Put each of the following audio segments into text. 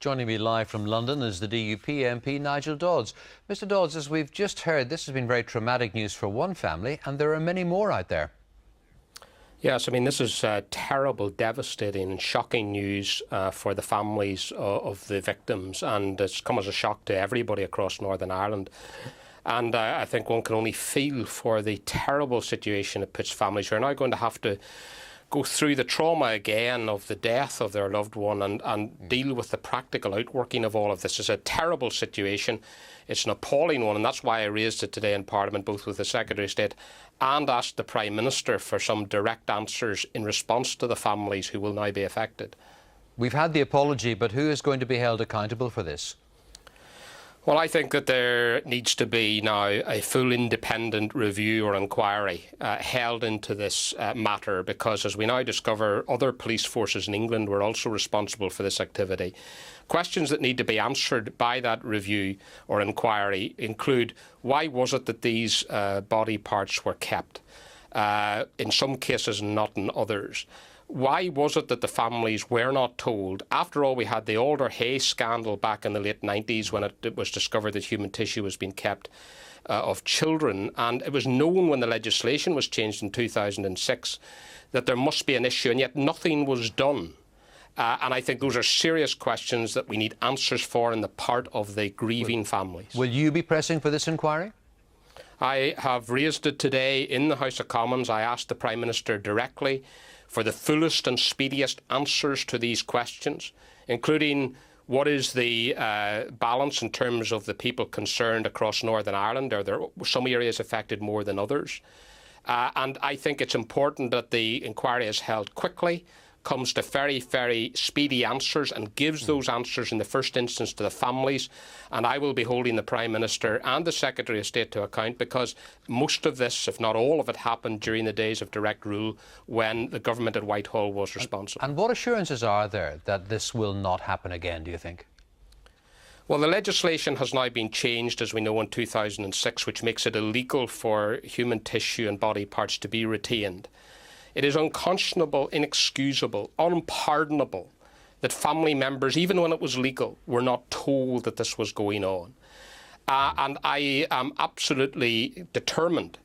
Joining me live from London is the DUP MP Nigel Dodds. Mr Dodds, as we've just heard, this has been very traumatic news for one family, and there are many more out there. Yes, I mean, this is terrible, devastating and shocking news for the families of the victims, and it's come as a shock to everybody across Northern Ireland. And I think one can only feel for the terrible situation it puts families who are now going to have to go through the trauma again of the death of their loved one and deal with the practical outworking of all of this. It's a terrible situation. It's an appalling one, and that's why I raised it today in Parliament, both with the Secretary of State and asked the Prime Minister for some direct answers in response to the families who will now be affected. We've had the apology, but who is going to be held accountable for this? Well, I think that there needs to be now a full independent review or inquiry held into this matter, because as we now discover, other police forces in England were also responsible for this activity. Questions that need to be answered by that review or inquiry include: why was it that these body parts were kept? In some cases, not in others. Why was it that the families were not told? After all, we had the Alder Hay scandal back in the late 90s when it was discovered that human tissue was being kept of children, and it was known when the legislation was changed in 2006 that there must be an issue, and yet nothing was done. And I think those are serious questions that we need answers for on the part of the grieving families. Will you be pressing for this inquiry? I have raised it today in the House of Commons. I asked the Prime Minister directly for the fullest and speediest answers to these questions, including what is the balance in terms of the people concerned across Northern Ireland. Are there some areas affected more than others? And I think it's important that the inquiry is held quickly, comes to very, very speedy answers, and gives those answers in the first instance to the families. And I will be holding the Prime Minister and the Secretary of State to account, because most of this, if not all of it, happened during the days of direct rule when the government at Whitehall was responsible. And what assurances are there that this will not happen again, do you think? Well, the legislation has now been changed, as we know, in 2006, which makes it illegal for human tissue and body parts to be retained. It is unconscionable, inexcusable, unpardonable that family members, even when it was legal, were not told that this was going on. And I am absolutely determined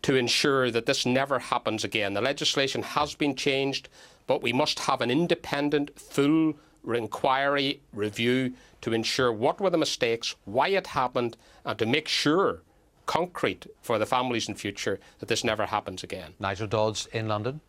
to ensure that this never happens again. The legislation has been changed, but we must have an independent, full inquiry review to ensure what were the mistakes, why it happened, and to make sure, concrete for the families in future, that this never happens again. Nigel Dodds in London.